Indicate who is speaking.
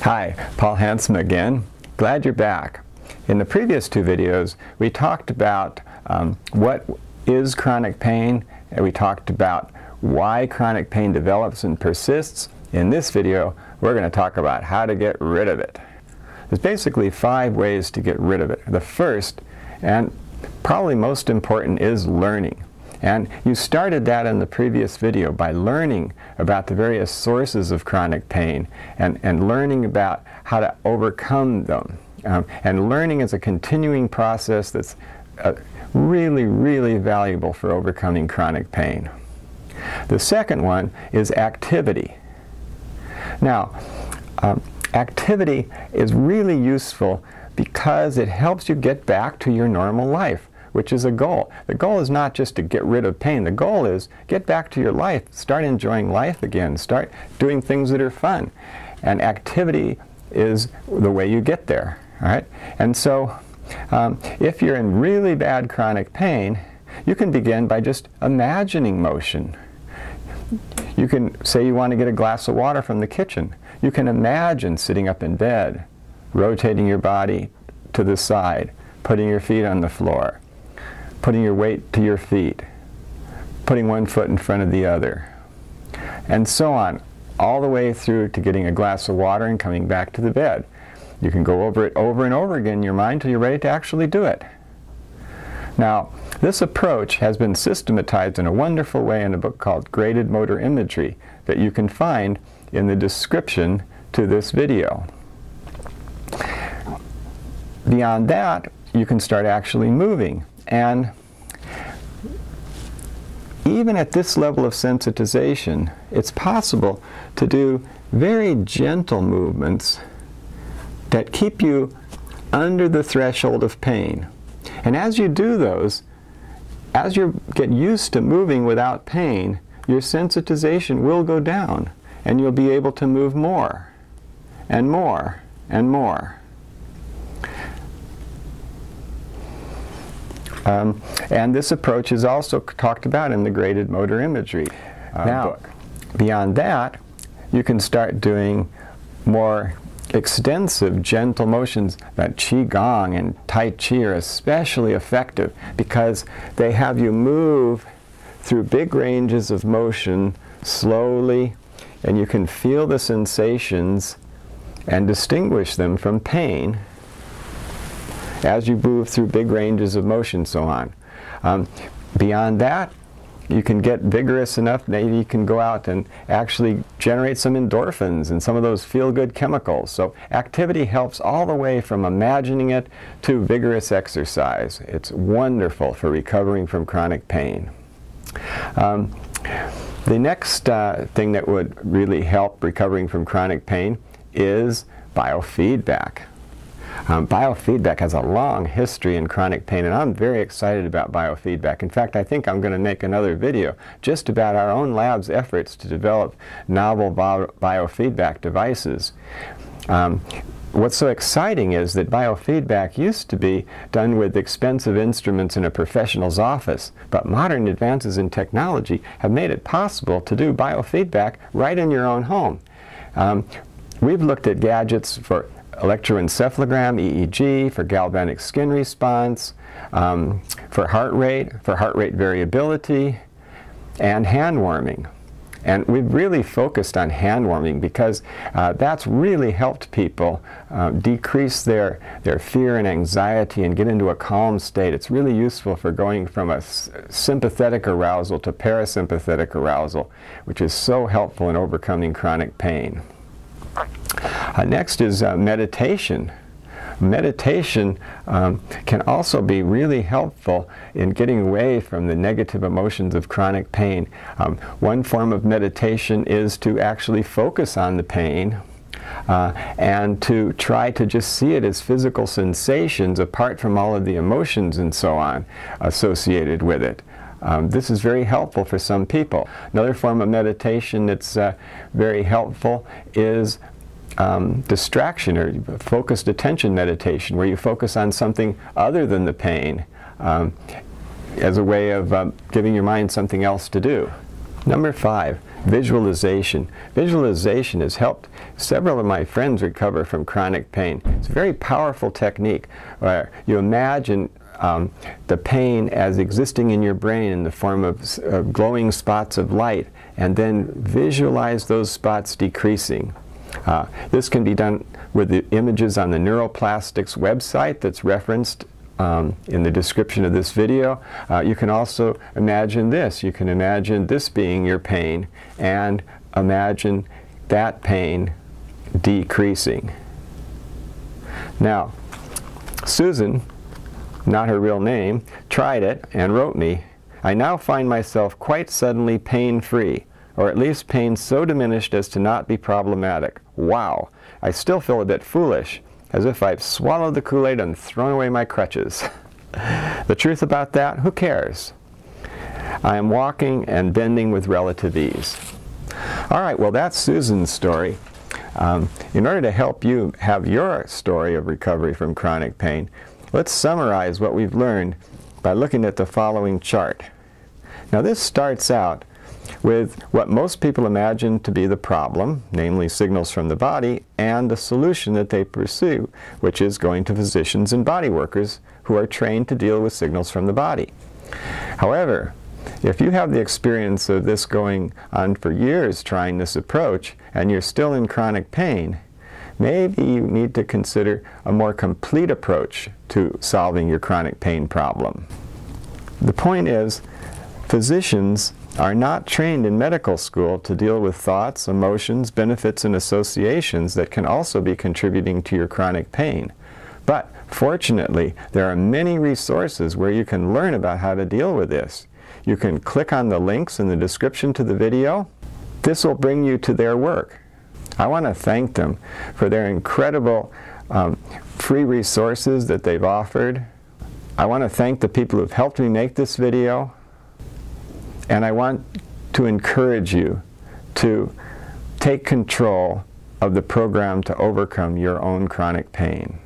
Speaker 1: Hi, Paul Handsome again. Glad you're back. In the previous two videos, we talked about what is chronic pain, and we talked about why chronic pain develops and persists. In this video, we're going to talk about how to get rid of it. There's basically 5 ways to get rid of it. The first, and probably most important, is learning. And you started that in the previous video by learning about the various sources of chronic pain and learning about how to overcome them. And learning is a continuing process that's really, really valuable for overcoming chronic pain. The second one is activity. Now, activity is really useful because it helps you get back to your normal life, which is a goal. The goal is not just to get rid of pain. The goal is get back to your life, start enjoying life again, start doing things that are fun. And activity is the way you get there, all right? And so if you're in really bad chronic pain, you can begin by just imagining motion. You can say you want to get a glass of water from the kitchen. You can imagine sitting up in bed, rotating your body to the side, putting your feet on the floor, putting your weight to your feet, putting one foot in front of the other, and so on, all the way through to getting a glass of water and coming back to the bed. You can go over it over and over again in your mind till you're ready to actually do it. Now, this approach has been systematized in a wonderful way in a book called Graded Motor Imagery that you can find in the description to this video. Beyond that, you can start actually moving. And even at this level of sensitization, it's possible to do very gentle movements that keep you under the threshold of pain. And as you do those, as you get used to moving without pain, your sensitization will go down, and you'll be able to move more and more and more. And this approach is also talked about in the Graded Motor Imagery book. Beyond that, you can start doing more extensive, gentle motions. That Qigong and Tai Chi are especially effective because they have you move through big ranges of motion slowly, and you can feel the sensations and distinguish them from pain as you move through big ranges of motion, so on. Beyond that, you can get vigorous enough, maybe you can go out and actually generate some endorphins and some of those feel-good chemicals. So activity helps all the way from imagining it to vigorous exercise. It's wonderful for recovering from chronic pain. The next thing that would really help recovering from chronic pain is biofeedback. Biofeedback has a long history in chronic pain, and I'm very excited about biofeedback. In fact, I think I'm going to make another video just about our own lab's efforts to develop novel biofeedback devices. What's so exciting is that biofeedback used to be done with expensive instruments in a professional's office, but modern advances in technology have made it possible to do biofeedback right in your own home. We've looked at gadgets for electroencephalogram, EEG, for galvanic skin response, for heart rate variability, and hand warming. And we've really focused on hand warming because that's really helped people decrease their fear and anxiety and get into a calm state. It's really useful for going from a sympathetic arousal to parasympathetic arousal, which is so helpful in overcoming chronic pain. Next is meditation. Meditation can also be really helpful in getting away from the negative emotions of chronic pain. One form of meditation is to actually focus on the pain and to try to just see it as physical sensations apart from all of the emotions and so on associated with it. This is very helpful for some people. Another form of meditation that's very helpful is distraction or focused attention meditation, where you focus on something other than the pain as a way of giving your mind something else to do. Number 5, visualization. Visualization has helped several of my friends recover from chronic pain. It's a very powerful technique where you imagine the pain as existing in your brain in the form of glowing spots of light, and then visualize those spots decreasing. This can be done with the images on the Neuroplastics website that's referenced in the description of this video. You can also imagine this. You can imagine this being your pain and imagine that pain decreasing. Now, Susan, not her real name, tried it and wrote me, "I now find myself quite suddenly pain-free, or at least pain so diminished as to not be problematic. Wow, I still feel a bit foolish, as if I've swallowed the Kool-Aid and thrown away my crutches. The truth about that, who cares? I am walking and bending with relative ease." All right, well, that's Susan's story. In order to help you have your story of recovery from chronic pain, let's summarize what we've learned by looking at the following chart. Now, this starts out with what most people imagine to be the problem, namely signals from the body, and the solution that they pursue, which is going to physicians and body workers who are trained to deal with signals from the body. However, if you have the experience of this going on for years trying this approach, and you're still in chronic pain, maybe you need to consider a more complete approach to solving your chronic pain problem. The point is, physicians are not trained in medical school to deal with thoughts, emotions, benefits, and associations that can also be contributing to your chronic pain. But fortunately, there are many resources where you can learn about how to deal with this. You can click on the links in the description to the video. This will bring you to their work. I want to thank them for their incredible free resources that they've offered. I want to thank the people who've helped me make this video. And I want to encourage you to take control of the program to overcome your own chronic pain.